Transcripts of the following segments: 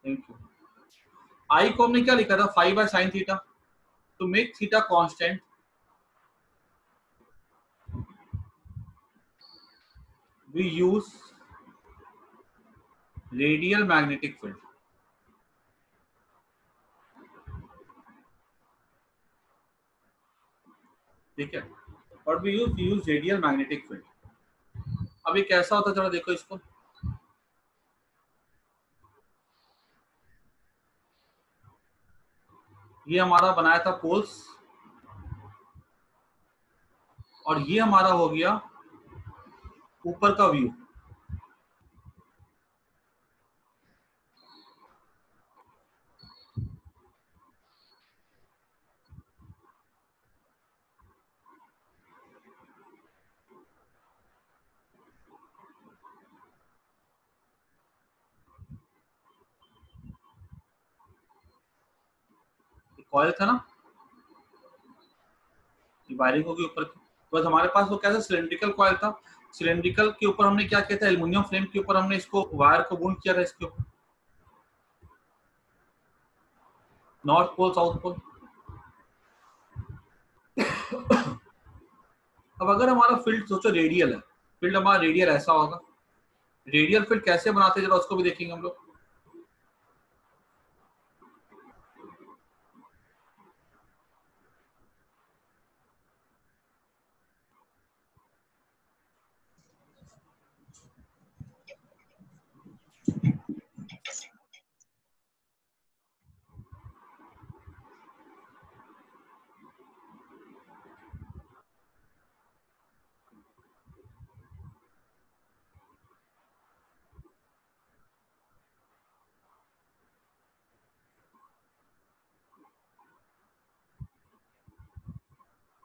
Thank you. आई को हमने क्या लिखा था, 5/sin theta. To make theta constant we use radial magnetic field. ठीक है, और we use radial magnetic field. अब ये कैसा होता है जरा देखो इसको। ये हमारा बनाया था पोल्स, और ये हमारा हो गया ऊपर का व्यू। कॉइल था ना, ये वायरिंग होगी ऊपर की। बस हमारे पास वो कैसा सिलेंड्रिकल कॉइल था, सिलेंड्रिकल के ऊपर हमने क्या किया था, एल्युमिनियम फ्रेम के ऊपर हमने इसको वायर को वुंड किया था इसके ऊपर, नॉर्थ पोल साउथ पोल। अब अगर हमारा फील्ड सोचो रेडियल है, फील्ड हमारा रेडियल ऐसा होगा। रेडियल फील्ड कैसे बनाते हैं जरा उसको भी देखेंगे हम लोग।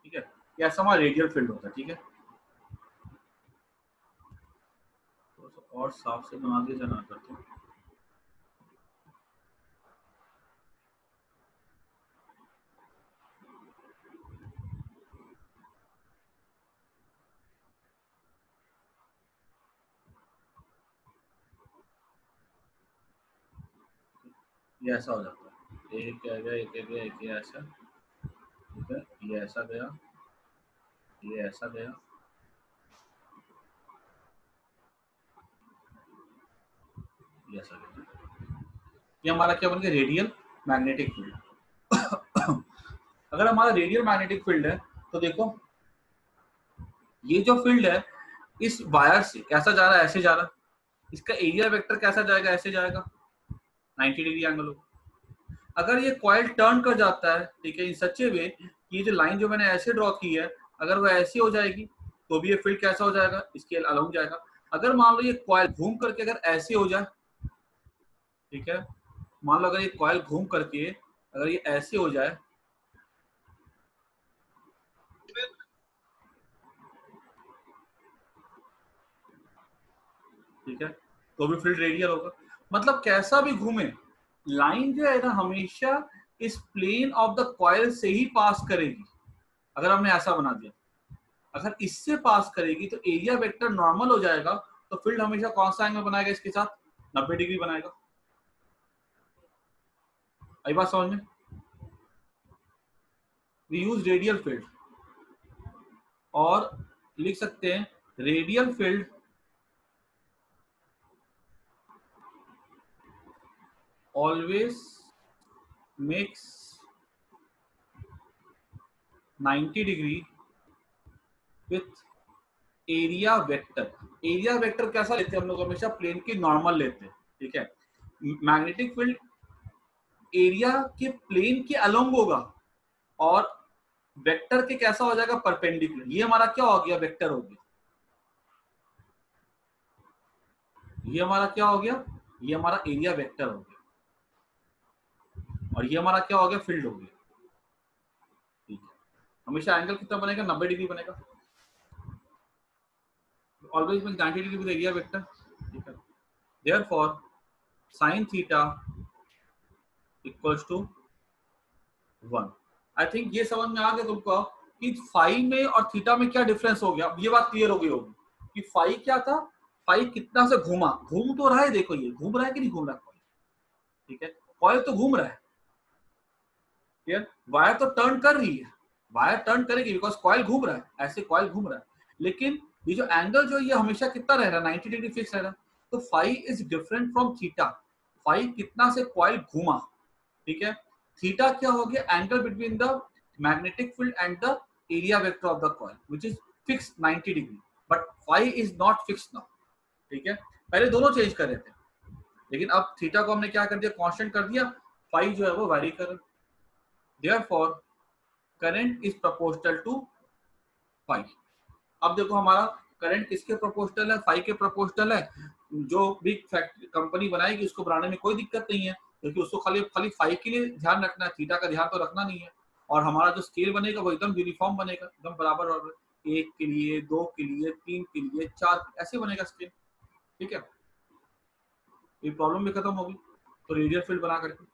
ठीक है, ये ऐसा हमारा रेडियल फील्ड होता है। ठीक है, तो और साफ से बना दिया जाना करते हैं। ये ऐसा हो जाता है, एक आ गया, एक आ गया, एक ये ऐसा। ठीक है, ये ऐसा गया, ये ऐसा गया, ये ऐसा गया। ये हमारा क्या बन गया, रेडियल मैग्नेटिक फील्ड। अगर हमारा रेडियल मैग्नेटिक फील्ड है तो देखो ये जो फील्ड है इस वायर से कैसा जा रहा है, ऐसे जा रहा है। इसका एरिया वेक्टर कैसा जाएगा, ऐसे जाएगा, 90 डिग्री एंगल होगा। अगर ये कॉइल टर्न कर जाता है, ठीक है, इन सच ए वे, ये जो लाइन जो मैंने ऐसे ड्रॉ की है अगर वो ऐसी हो जाएगी तो भी ये फील्ड कैसा हो जाएगा, इसके अलोंग जाएगा। अगर मान लो ये कॉइल घूम करके अगर ऐसे हो जाए, ठीक है, मान लो अगर ये कॉइल घूम करके अगर ये ऐसे हो जाए, ठीक है, तो भी फील्ड रेडियल होगा। मतलब कैसा भी घूमे, लाइन जो है ना हमेशा इस प्लेन ऑफ द कॉइल से ही पास करेगी। अगर हमने ऐसा बना दिया, अगर इससे पास करेगी तो एरिया वेक्टर नॉर्मल हो जाएगा, तो फील्ड हमेशा कौन सा एंगल बनाएगा इसके साथ, 90 डिग्री बनाएगा। आई बात समझ में। वी यूज रेडियल फील्ड, और लिख सकते हैं radial field always makes 90 degree with area vector. Area vector कैसा लेते हैं हम लोग, हमेशा प्लेन की नॉर्मल लेते हैं। ठीक है, मैग्नेटिक फील्ड एरिया के प्लेन के अलोंग होगा, और वेक्टर के कैसा हो जाएगा, परपेंडिकुलर। ये हमारा क्या हो गया, वेक्टर हो गया। ये हमारा क्या हो गया, ये हमारा एरिया वेक्टर हो गया, और ये हमारा क्या हो गया, फील्ड हो गया। ठीक है, हमेशा एंगल कितना बनेगा, 90 डिग्री बनेगा। Always mean 90 degree with area vector. ठीक है, therefore sin theta equals to 1। I think ये समझ में आ गया तुमको कि फाई में और थीटा में क्या डिफरेंस हो गया। ये बात क्लियर हो गई होगी कि फाई क्या था, फाई कितना से घूमा, घूम तो रहा है, देखो ये घूम रहा है कि नहीं घूम रहा है। ठीक है, कॉइल तो घूम रहा है, क्लियर, वायर तो टर्न कर रही है, वायर टर्न करेगी बिकॉज कॉइल घूम रहा है, ऐसे कॉइल घूम रहा है, लेकिन ये जो एंगल जो ये हमेशा कितना रह रहा है, 90 डिग्री फिक्स रह रहा है। तो phi is different from theta, phi कितना से कॉइल घूमा, ठीक है, थीटा क्या हो गया, angle between the magnetic field and the area vector of the coil which is fix 90 degree, but phi is not fix now, ठीक है, पहले दोनों चेंज कर रहे थे, लेकिन अब थीटा को हमने क्या कर दिया, कांस्टेंट कर दिया, फाई जो है वो वेरी कर, therefore current is proportional to phi. अब देखो हमारा करंट किसके प्रोपोर्शनल है, फाई के प्रोपोर्शनल है, जो भी फैक्ट्री कंपनी बनाएगी उसको बनाने में कोई दिक्कत नहीं है, क्योंकि उसको खाली खाली फाई के लिए ध्यान रखना है, थीटा का ध्यान तो रखना नहीं है, और हमारा जो स्केल बनेगा वो एकदम यूनिफॉर्म बनेगा, एकदम बराबर, और 1 के लिए, 2 के लिए, 3 के लिए, 4 ऐसे बनेगा स्केल, ठीक है, ये प्रॉब्लम भी खत्म होगी, तो रेडियल फील्ड बना करके।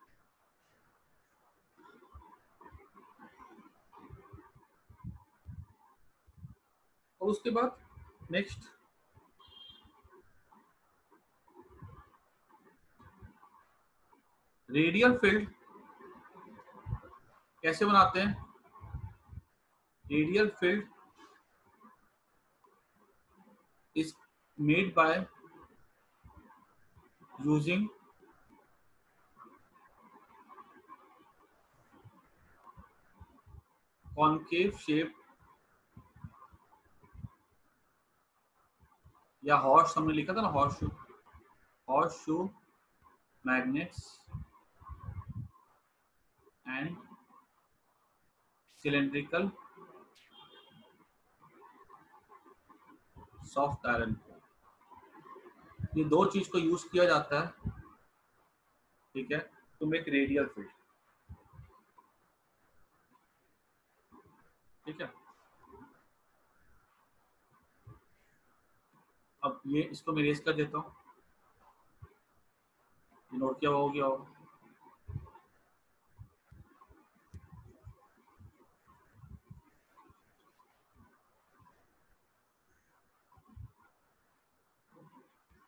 और उसके बाद नेक्स्ट रेडियल फील्ड कैसे बनाते हैं, radial field is made by using concave shape या हॉर्स, हमने लिखा था ना horse shoe magnets and cylindrical soft iron, ये दो चीज को यूज किया जाता है, ठीक है, टू मेक रेडियल फील्ड, ठीक है। अब ये इसको मैं रेस कर देता हूँ, नोट किया हो गया होगा,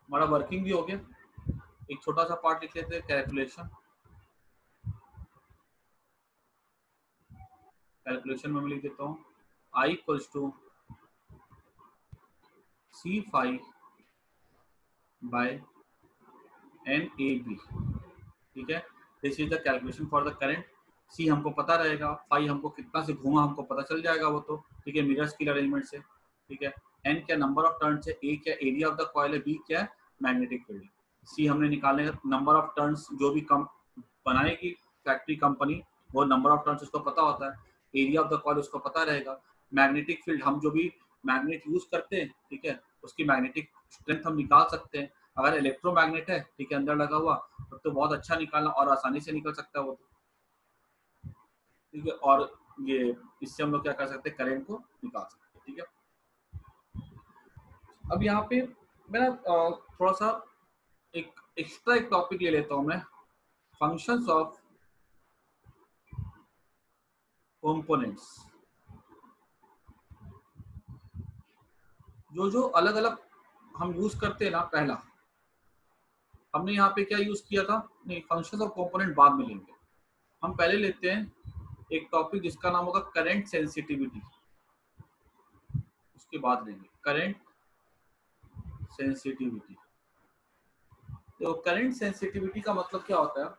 हमारा वर्किंग भी हो गया, एक छोटा सा पार्ट लिख लेते हैं, कैलकुलेशन में मैं लिख देता हूँ I equals to C phi by NAB, ठीक है, this is the calculation for the current, C हमको पता रहेगा, फाई हमको कितना से घूमा हमको पता चल जाएगा वो तो, ठीक है, मिरर स्केल अरेंजमेंट से, ठीक है, एन क्या नंबर ऑफ टर्न्स है, ए क्या एरिया ऑफ द कॉइल है, बी क्या है मैग्नेटिक फील्ड, सी हमने निकालने नंबर ऑफ टर्न्स, जो भी कम बनाएगी फैक्ट्री कंपनी वो नंबर ऑफ टर्न्स उसको पता होता है, एरिया ऑफ द कॉइल उसको पता रहेगा, मैग्नेटिक फील्ड हम जो भी मैग्नेट यूज करते हैं, ठीक है, उसकी मैग्नेटिक स्ट्रेंथ हम निकाल सकते हैं, अगर इलेक्ट्रोमैग्नेट है, ठीक है, अंदर लगा हुआ तो बहुत अच्छा निकालना और आसानी से निकल सकता है वो, ठीक है, और ये इससे हम लोग क्या कर सकते हैं, करंट को निकाल सकते हैं, ठीक है। अब यहाँ पे मैं थोड़ा सा एक एक्स्ट्रा एक टॉपिक ले लेता हूँ मैं, फंक्शंस ऑफ कंपोनेंट्स, जो जो अलग अलग हम यूज करते हैं ना, पहला हमने यहाँ पे क्या यूज किया था, नहीं फंक्शंस ऑफ कंपोनेंट बाद में लेंगे, हम पहले लेते हैं एक टॉपिक जिसका नाम होगा करंट सेंसिटिविटी, उसके बाद लेंगे करंट सेंसिटिविटी। तो करंट सेंसिटिविटी का मतलब क्या होता है,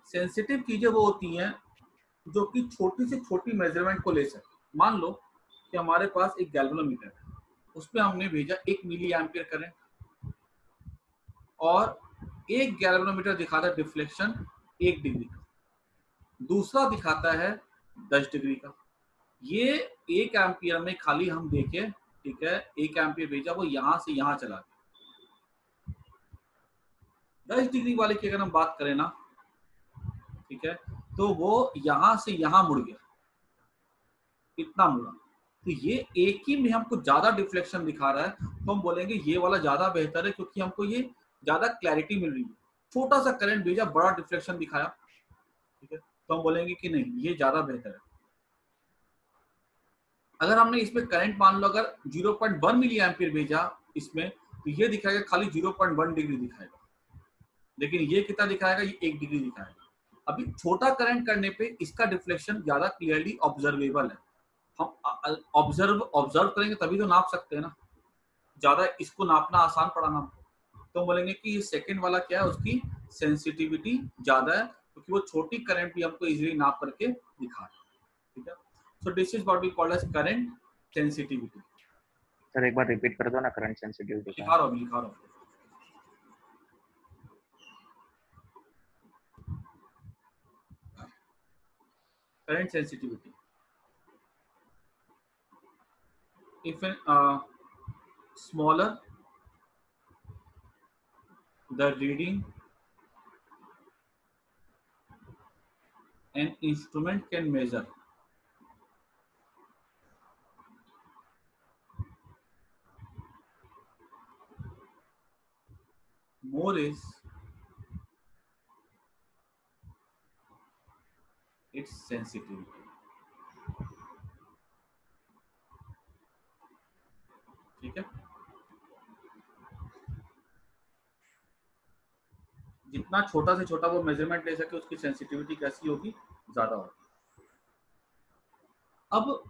सेंसिटिव चीजें वो होती हैं जो कि छोटी से छोटी मेजरमेंट को ले सके, मान लो कि हमारे पास एक गैल्वेनोमीटर है, उसमें हमने भेजा 1 मिली एम्पियर करंट, और एक गैल्वेनोमीटर दिखाता है डिफ्लेक्शन 1 डिग्री का, दूसरा दिखाता है 10 डिग्री का, ये 1 एम्पियर में खाली हम देखें, ठीक है, 1 एम्पियर भेजा वो यहां से यहां चला गया, 10 डिग्री वाले की अगर हम बात करें ना, ठीक है, तो वो यहां से यहां मुड़ गया, इतना मुड़ा, तो ये एक ही में हमको ज्यादा डिफ्लेक्शन दिखा रहा है, तो हम बोलेंगे ये वाला ज्यादा बेहतर है, क्योंकि हमको ये ज्यादा क्लैरिटी मिल रही है, छोटा सा करंट भेजा बड़ा डिफ्लेक्शन दिखाया, ठीक है, तो हम बोलेंगे कि नहीं ये ज्यादा बेहतर है। अगर हमने इसमें करंट मान लो अगर 0.1 मिली एम्पियर भेजा इसमें, तो ये दिखाएगा खाली 0.1 डिग्री दिखाएगा, लेकिन ये कितना दिखाएगा, ये 1 डिग्री दिखाएगा। अभी छोटा करंट करने पे इसका डिफ्लेक्शन ज्यादा क्लियरली ऑब्जर्वेबल है। हम ऑब्जर्व करेंगे तभी तो नाप सकते हैं ना, ज्यादा इसको नापना आसान पड़ा ना। तो बोलेंगे कि ये सेकंड वाला क्या है, उसकी सेंसिटिविटी ज्यादा है क्योंकि वो छोटी करंट भी हमको इजीली नाप करके दिखा रहा है। ठीक है, so this is what we call as current sensitivity. Sir एक बार रिपीट कर दो ना, करंट सेंसिटिविटी का। लिखा रहा हूँ। Current sensitivity, if smaller the reading an instrument can measure, more is its sensitivity। ठीक है, जितना छोटा से छोटा वो मेजरमेंट ले सके उसकी सेंसिटिविटी कैसी होगी, ज्यादा होगी। अब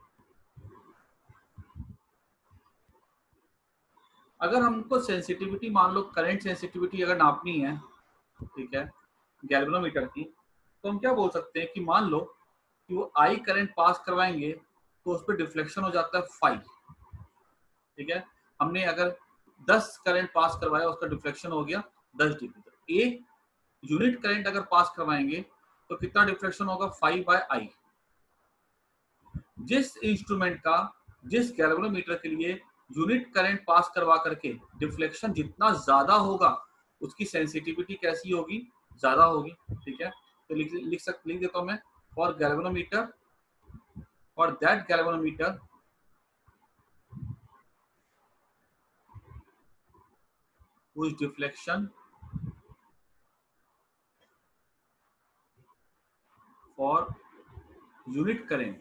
अगर हमको सेंसिटिविटी, मान लो करंट सेंसिटिविटी अगर नापनी है, ठीक है, गैल्वेनोमीटर की, तो हम क्या बोल सकते हैं कि मान लो कि वो आई करंट पास करवाएंगे तो उस पर डिफ्लेक्शन हो जाता है 5। ठीक है, हमने अगर 10 करंट पास करवाया, उसका डिफ्लेक्शन हो गया 10 डिग्री। तो एक यूनिट करंट अगर पास करवाएंगे तो कितना डिफ्लेक्शन होगा, 5/I। जिस इंस्ट्रूमेंट का, जिस गैल्वेनोमीटर के लिए यूनिट करंट पास करवा करके डिफ्लेक्शन जितना ज्यादा होगा उसकी सेंसिटिविटी कैसी होगी, ज्यादा होगी। ठीक है, तो लिख देता हूं मैं, for galvanometer, for that galvanometer whose deflection for unit current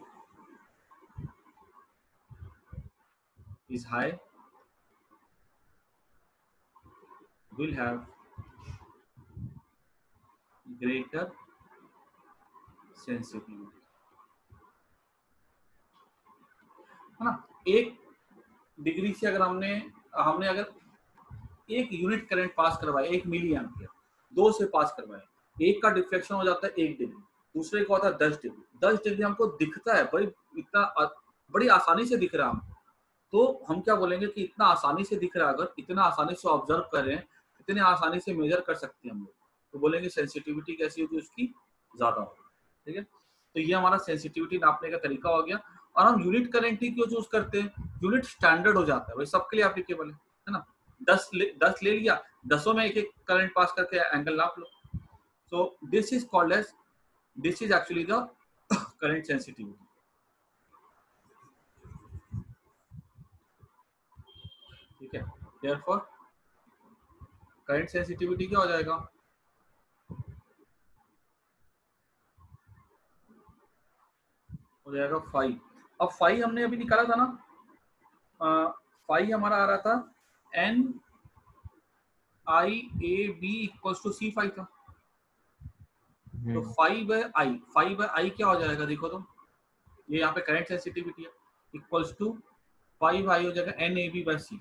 is high will have greater sensitivity। है ना, 1 डिग्री से अगर हमने अगर 1 यूनिट करंट पास करवाया, 1 मिली एम्पियर, 2 से पास करवाया, एक का डिफ्लेक्शन हो जाता है 1 डिग्री, दूसरे का होता है 10 डिग्री। 10 डिग्री हमको दिखता है भाई, इतना बड़ी आसानी से दिख रहा है, तो हम क्या बोलेंगे कि इतना आसानी से दिख रहा है, अगर इतना आसानी से ऑब्जर्व कर रहे हैं, इतने आसानी से मेजर कर सकते हैं हम लोग, तो बोलेंगे सेंसिटिविटी कैसी होगी, उसकी ज्यादा होगी। ठीक है, तो ये हमारा सेंसिटिविटी नापने का तरीका हो गया। और हम यूनिट करंट ही क्यों चूज करते हैं, यूनिट स्टैंडर्ड हो जाता है भाई, सबके लिए एप्लीकेबल है ना। 10 ले लिया, 10 में एक करंट पास करके एंगल नाप लो। So this is called as, this is actually the current sensitivity. ठीक है, देयरफॉर करंट सेंसिटिविटी क्या हो जाएगा, हो जाएगा 5। अब 5 हमने अभी निकाला था ना, 5 हमारा आ रहा था NIAB=C5 था। तो 5/I क्या हो जाएगा, देखो तो, ये यहाँ पे करंट सेंसिटिविटी है, इक्वल्स टू 5I हो जाएगा NAB/C।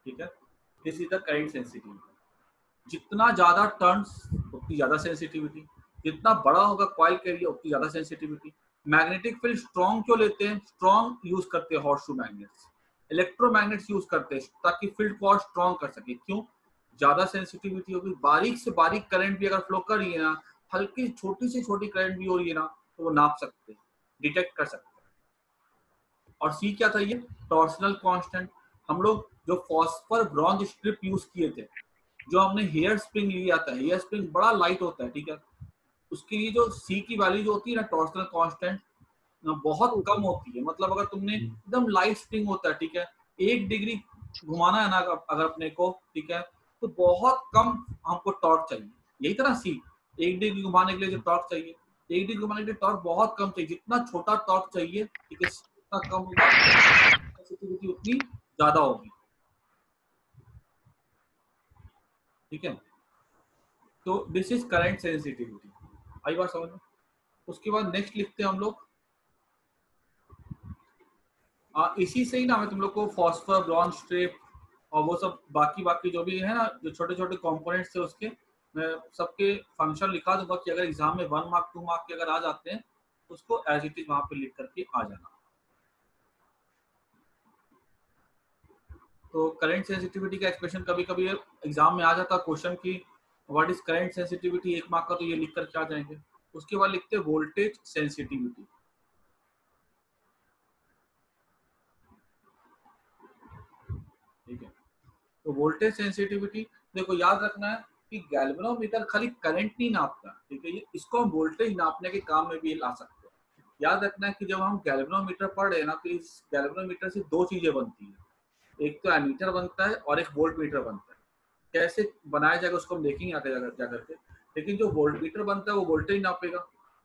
ठीक है, this is the current sensitivity. जितना ज्यादा टर्न्स उतनी ज्यादा सेंसिटिविटी, जितना बड़ा होगा कॉइल का एरिया उतनी ज्यादा सेंसिटिविटी। मैग्नेटिक फील्ड स्ट्रॉन्ग क्यों लेते हैं, स्ट्रॉन्ग यूज करते हैं हॉर्सशू मैग्नेट्स, इलेक्ट्रोमैग्नेट्स यूज करते हैं ताकि फील्ड को और स्ट्रॉन्ग कर सके। क्यों, ज्यादा सेंसिटिविटी होगी, बारीक से बारीक करंट भी अगर फ्लो कर रही है ना, हल्की छोटी से छोटी करंट भी हो रही है ना, तो वो नाप सकते हैं, डिटेक्ट कर सकते हैं। और सी क्या था, ये टॉर्सनल कांस्टेंट। हम लोग जो फॉस्फर ब्रॉन्ज स्ट्रिप यूज किए थे, जो हमने हेयर स्प्रिंग लिया था, हेयर स्प्रिंग बड़ा लाइट होता है, ठीक है, उसके लिए जो सी की वैल्यू जो होती है ना, टॉर्सनल कांस्टेंट बहुत कम होती है। मतलब अगर तुमने एकदम लाइट स्प्रिंग होता है, ठीक है, 1 डिग्री घुमाना है ना अगर अपने को, ठीक है, तो बहुत कम हमको टॉर्क चाहिए। यही तरह सी, 1 डिग्री घुमाने के लिए जो टॉर्क चाहिए, 1 डिग्री घुमाने के लिए टॉर्क बहुत कम चाहिए। जितना छोटा टॉर्क चाहिए, ठीक है, उतना कम होगा, सेंसिटिविटी उतनी ज्यादा होगी। ठीक है, तो दिस इज करंट सेंसिटिविटी। आई बात समझ में? उसके बाद नेक्स्ट लिखते हैं हम लोग, इसी से ही ना मैं तुम लोग को फॉस्फर, ब्रॉन्ज स्ट्रिप और वो सब बाकी बाकी जो भी है ना, जो छोटे छोटे कंपोनेंट्स थे उसके, मैं सबके फंक्शन लिखा दूंगा कि अगर एग्जाम में 1 मार्क 2 मार्क के अगर आ जाते हैं उसको एज इट इज वहां पे लिख करके आ जाना। तो करंट सेंसिटिविटी का एक्सप्रेशन कभी कभी एग्जाम में आ जाता क्वेश्चन की what is current sensitivity, 1 mark का, तो ये लिख करके आ जाएंगे। उसके बाद लिखते हैं वोल्टेज सेंसिटिविटी। ठीक है, तो वोल्टेज सेंसिटिविटी, देखो याद रखना है कि गैल्वेनोमीटर खाली करंट नहीं नापता, ठीक है, ये इसको हम वोल्टेज नापने के काम में भी ला सकते हैं। याद रखना है कि जब हम गैल्वेनोमीटर पढ़ रहे हैं ना, तो इस गैल्वेनोमीटर से दो चीजें बनती है, एक तो एमीटर बनता है और एक वोल्ट मीटर बनता है। कैसे बनाया जाएगा उसको हम देखेंगे आगे जा करके, लेकिन जो वोल्ट मीटर बनता है वो वोल्टेज नापेगा,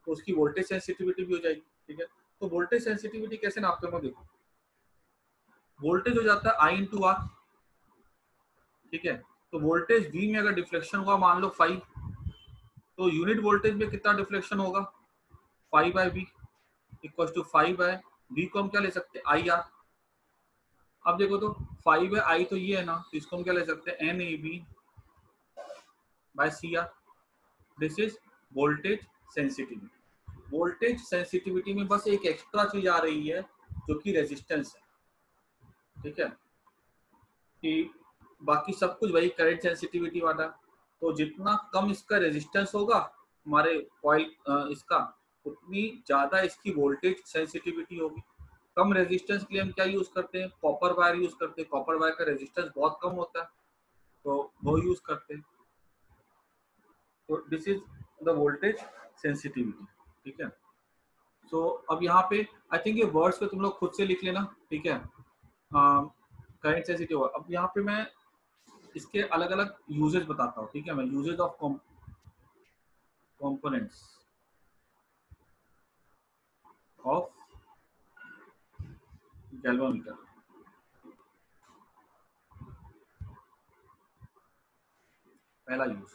तो उसकी वोल्टेज सेंसिटिविटी भी हो जाएगी। ठीक है, तो वोल्टेज सेंसिटिविटी कैसे नापते हैं, देखो वोल्टेज हो जाता है आई इंटू आर। ठीक है, तो वोल्टेज V में अगर डिफ्लेक्शन हुआ मान लो 5, तो यूनिट वोल्टेज में कितना डिफ्लेक्शन होगा, 5/V इक्वल टू 5/V को हम क्या ले सकते हैं, IR। अब देखो तो 5/I तो ये है ना, तो इसको हम क्या ले सकते हैं, NAB/CR। This is voltage sensitivity. Voltage sensitivity में बस एक एक्स्ट्रा चीज आ रही है जो कि रेजिस्टेंस है। ठीक है, कि बाकी सब कुछ वही करंट सेंसिटिविटी वाला, तो जितना कम इसका रेजिस्टेंस होगा हमारे कॉइल इसका, उतनी ज्यादा इसकी वोल्टेज सेंसिटिविटी होगी। कम रेजिस्टेंस के लिए हम क्या यूज करते हैं, कॉपर वायर यूज करते हैं। कॉपर वायर का रेजिस्टेंस बहुत कम होता है, तो वो यूज करते हैं। तो this is the voltage sensitivity. ठीक है, सो अब यहाँ पे आई थिंक ये वर्ड्स पे तुम लोग खुद से लिख लेना। ठीक है, करंट सेंसिटिव। अब यहाँ पे मैं इसके अलग अलग यूजेस बताता हूँ। ठीक है, मैं यूजेस ऑफ कंपोनेंट्स ऑफ गैल्वामीटर। पहला यूज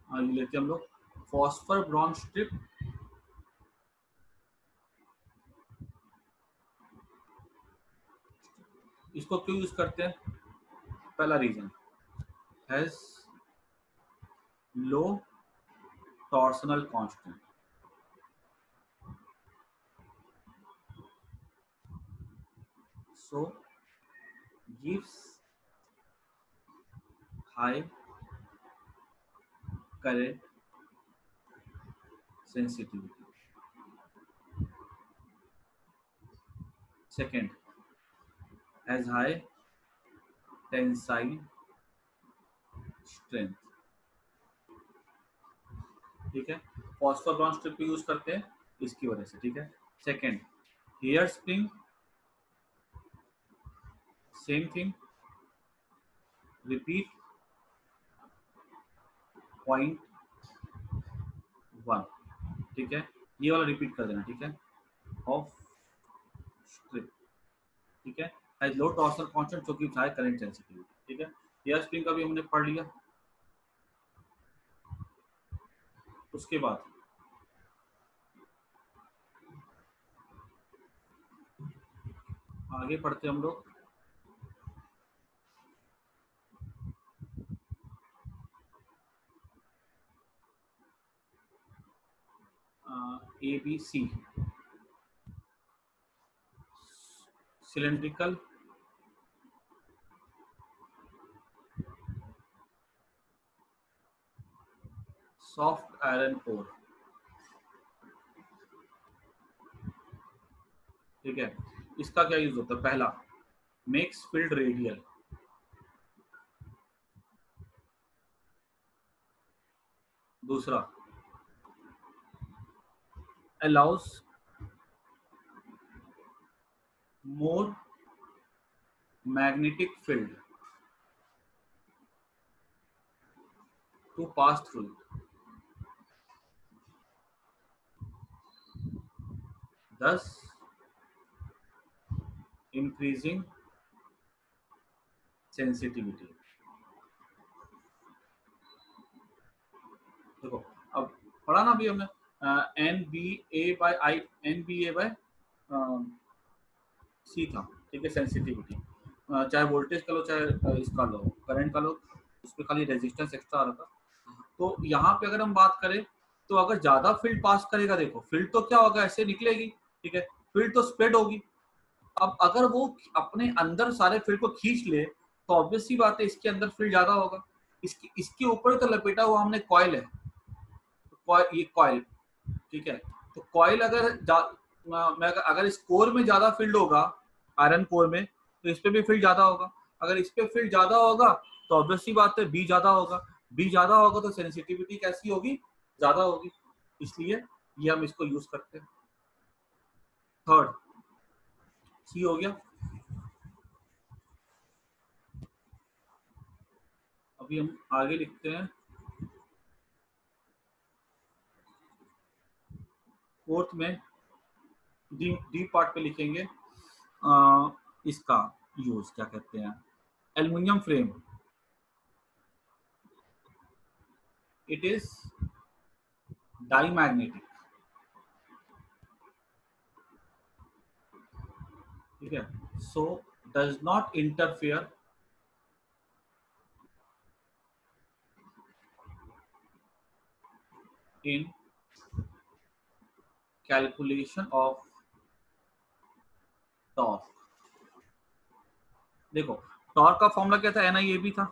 ये लेते हैं हम लोग, फॉस्फर ब्रॉन्ज स्ट्रिप। इसको क्यों यूज करते हैं, पहला reason has low torsional constant, so gives high current sensitivity. Second, has high tensile strength. ठीक है, फॉस्फर ब्रॉन्ज स्ट्रिप यूज करते हैं इसकी वजह से। ठीक है, second, hair spring, same thing, repeat 0.1। ठीक है, ये वाला रिपीट कर देना। ठीक है, ऑफ स्ट्रिप। ठीक है, एज लो टॉर्सनल कांस्टेंट जो कि हाई करंट सेंसिटिविटी। ठीक है, हेयर स्प्रिंग का भी हमने पढ़ लिया। उसके बाद आगे पढ़ते हम लोग, ABC cylindrical soft iron core. ठीक है, इसका क्या यूज होता है, पहला मेक्स फील्ड रेडियल, दूसरा allows more magnetic field to pass through, thus increasing sensitivity। देखो अब पढ़ा ना अभी हमने N B A by I, N B A by C था, ठीक है, सेंसिटिविटी, चाहे वोल्टेज का लो चाहे इसका लो करंट का लो, उसमें खाली रेजिस्टेंस एक्स्ट्रा आ रहा था। तो यहाँ पे अगर हम बात करें तो अगर ज्यादा फील्ड पास करेगा, देखो फील्ड तो क्या होगा, ऐसे निकलेगी, ठीक है, फील्ड तो स्प्रेड होगी। अब अगर वो अपने अंदर सारे फील्ड को खींच ले तो ऑब्वियस सी बात है इसके अंदर फील्ड ज्यादा होगा। इसके ऊपर तो लपेटा हुआ हमने कॉइल है, तो ये कॉइल, ठीक है, तो कॉइल अगर इस कोर में ज्यादा फील्ड होगा, आयरन कोर में, तो इस पे भी फील्ड ज्यादा होगा। अगर इस पे फील्ड ज्यादा होगा तो ऑब्वियस सी बात है बी ज्यादा होगा, बी ज्यादा होगा तो सेंसिटिविटी कैसी होगी, ज्यादा होगी, इसलिए ये हम इसको यूज करते हैं। थर्ड सी हो गया। अभी हम आगे लिखते हैं, फोर्थ में डी पार्ट पे लिखेंगे इसका यूज क्या कहते हैं, aluminium frame, it is diamagnetic, ठीक है, so does not interfere in calculation of torque. देखो टॉर्क का फॉर्मूला क्या था, एन आई ए बी था,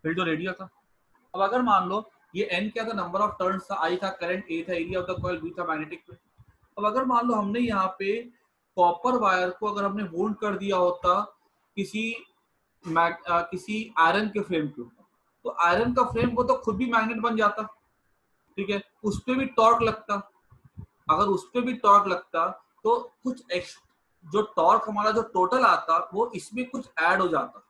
फील्ड जो रेडियल था। अब अगर मान लो ये एन क्या था, नंबर ऑफ टर्न्स था, आई था करंट, ए था area of the coil, B था मैग्नेटिक फील्ड। अब अगर मान लो हमने यहाँ पे कॉपर वायर को अगर हमने वोल्ड कर दिया होता किसी आयरन के फ्रेम के ऊपर, तो आयरन का फ्रेम वो तो खुद भी मैग्नेट बन जाता, ठीक है, उस पर भी टॉर्क लगता। अगर उस पर भी टॉर्क लगता तो कुछ जो टॉर्क हमारा जो टोटल आता वो इसमें कुछ ऐड हो जाता।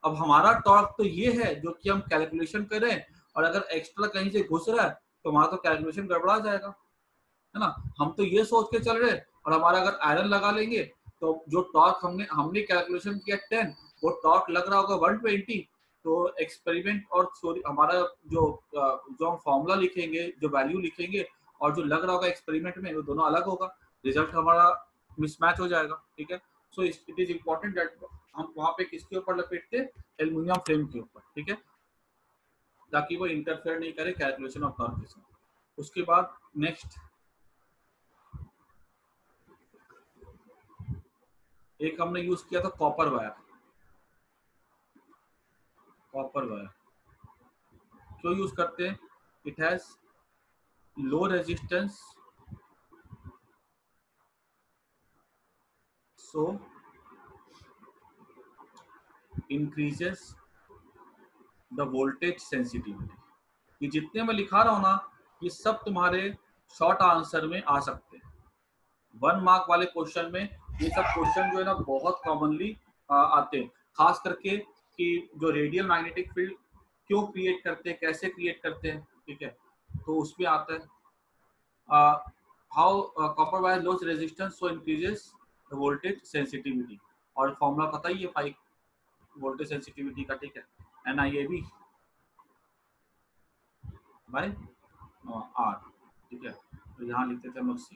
अब हमारा टॉर्क तो ये है जो कि हम कैलकुलेशन कर रहे हैं, और अगर एक्स्ट्रा कहीं से घुस रहा है तो हमारा तो कैलकुलेशन गड़बड़ा जाएगा, है ना। हम तो ये सोच के चल रहे हैं, और हमारा अगर आयरन लगा लेंगे तो जो टॉर्क हमने कैलकुलेशन किया 10, वो टॉर्क लग रहा होगा 120, तो एक्सपेरिमेंट और हमारा जो हम फॉर्मूला लिखेंगे, जो वैल्यू लिखेंगे, और जो लग रहा होगा एक्सपेरिमेंट में, वो दोनों अलग होगा, रिजल्ट हमारा मिसमैच हो जाएगा, ठीक है। So it is important that हम वहां पे किसके ऊपर लपेटते, एल्युमिनियम फ्रेम के ऊपर, ठीक है, ताकि वो इंटरफेयर नहीं करे कैलकुलेशन ऑफ टॉर्क के साथ। उसके बाद नेक्स्ट एक हमने यूज किया था कॉपर वायर। कॉपर वायर क्यों यूज करते हैं, it has low resistance, so increases the voltage sensitivity. ये जितने मैं लिखा रहा हूं ना, ये सब तुम्हारे शॉर्ट आंसर में आ सकते हैं। 1 मार्क वाले क्वेश्चन में ये सब क्वेश्चन जो है ना बहुत कॉमनली आते हैं, खास करके कि जो रेडियल मैग्नेटिक फील्ड क्यों क्रिएट करते हैं, कैसे क्रिएट करते हैं, ठीक है, तो उसमें आता है how copper wire loss resistance so increases the voltage sensitivity, और फॉर्मूला पता ही है 5 वोल्टेज सेंसिटिविटी का, ठीक है, NIAB बाय R, ठीक है, तो यहाँ लिखते थे हम लोग C,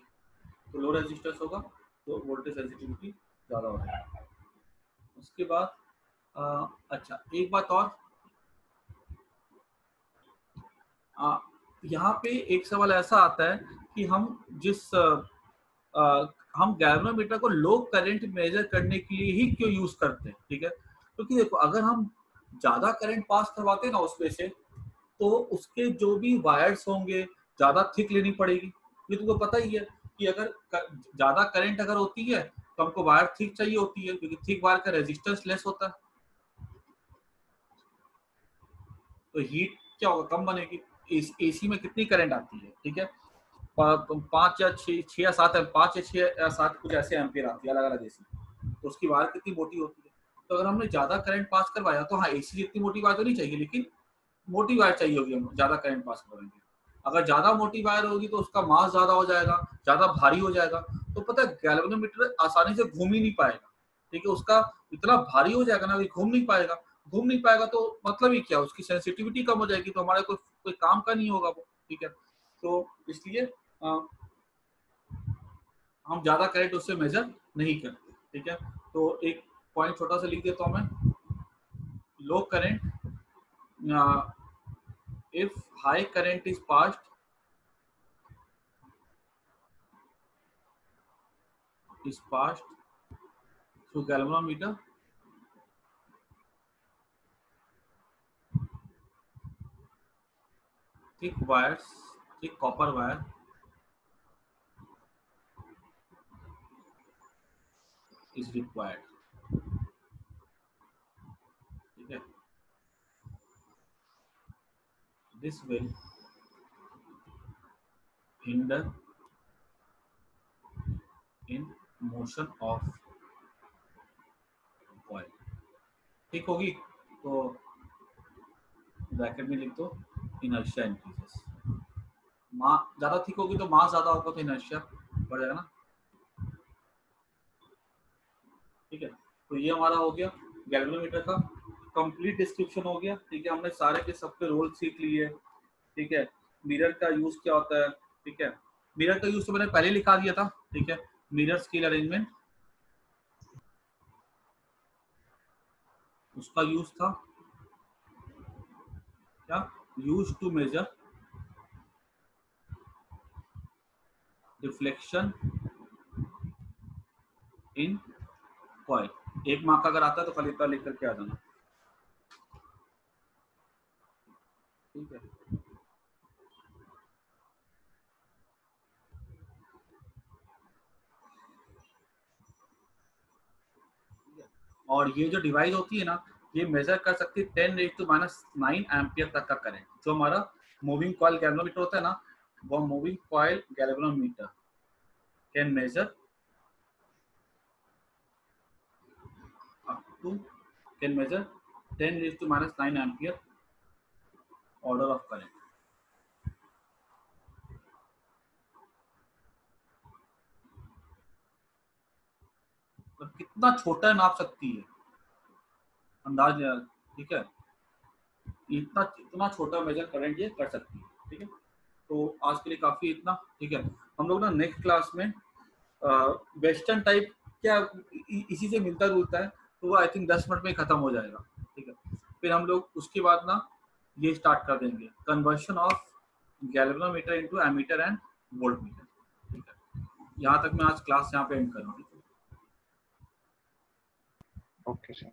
तो लो रेजिस्टेंस होगा तो वोल्टेज सेंसिटिविटी ज़्यादा हो जाएगा। उसके बाद अच्छा एक बात और, यहाँ पे एक सवाल ऐसा आता है कि हम गैल्वेनोमीटर को लो करंट मेजर करने के लिए ही क्यों यूज करते हैं, ठीक है, क्योंकि देखो अगर हम ज्यादा करंट पास करवाते हैं ना उसमें से, तो उसके जो भी वायर्स होंगे ज्यादा थिक लेनी पड़ेगी। ये तुमको पता ही है कि अगर ज्यादा करंट अगर होती है तो हमको वायर थिक चाहिए होती है, क्योंकि थिक वायर का रेजिस्टेंस लेस होता है, तो हीट क्या होगा, कम बनेगी। एसी में कितनी करंट आती है, ठीक है, 5 या 6 या 7, 5 या 6 या 7 कुछ ऐसे एम्पियर आती है अलग अलग एसी, तो उसकी वायर कितनी मोटी होती है। तो अगर हमने ज्यादा करंट पास करवाया तो हाँ एसी जितनी मोटी वायर तो नहीं चाहिए, लेकिन मोटी वायर चाहिए होगी, हम ज्यादा करंट पास करेंगे। अगर ज्यादा मोटी वायर होगी तो उसका मास ज्यादा हो जाएगा, ज्यादा भारी हो जाएगा, तो पता है गैल्वेनोमीटर आसानी से घूम ही नहीं पाएगा, ठीक है, उसका इतना भारी हो जाएगा ना, घूम नहीं पाएगा। घूम नहीं पाएगा तो मतलब ही क्या, उसकी सेंसिटिविटी कम हो जाएगी, तो हमारा कोई काम का नहीं होगा वो, ठीक है। तो इसलिए हम ज्यादा करंट उससे मेजर नहीं करते, ठीक है। तो एक पॉइंट छोटा सा लिख देता हूं मैं, low current, if high current is passed through galvanometer, thick copper wire is required, ठीक है। This will hinder in motion of coil, ठीक होगी। तो ब्रैकेट में लिख दो, इनर्शिया इंक्रीजेस, ज्यादा थिक होगी तो मास ज्यादा होगा तो इनर्शिया बढ़ जाएगा ना, ठीक है। तो ये हमारा हो गया गैल्वेनोमीटर का कंप्लीट डिस्क्रिप्शन हो गया, ठीक है। हमने सारे के सबके रोल सीख लिए, ठीक है। मिरर का यूज क्या होता है, ठीक है। मिरर का यूज तो मैंने पहले लिखा दिया था, ठीक है। मिरर स्केल अरेंजमेंट, उसका यूज था क्या, use to measure reflection in coil. एक मार्क अगर आता है तो खाली इतना लिख करके आ जाना, ठीक है। और ये जो डिवाइस होती है ना, ये मेजर कर सकती है 10⁻⁹ एम्पियर तक का करंट। जो हमारा मूविंग कॉइल गैल्वेनोमीटर होता है ना, वो moving coil galvanometer can measure up to 10⁻⁹ ampere order of current. तो कितना छोटा नाप सकती है, अंदाज, ठीक है। इतना छोटा मेजर करंट ये कर सकती है, ठीक है। तो आज के लिए काफी इतना, ठीक है। हम लोग ना नेक्स्ट क्लास में वेस्टर्न टाइप क्या इसी से मिलता जुलता है, तो वो आई थिंक 10 मिनट में ही खत्म हो जाएगा, ठीक है। फिर हम लोग उसके बाद ना ये स्टार्ट कर देंगे, conversion of galvanometer into ammeter and voltmeter, ठीक है। यहाँ तक मैं आज क्लास यहाँ पे एंड कर रहा हूँ। Okay sir.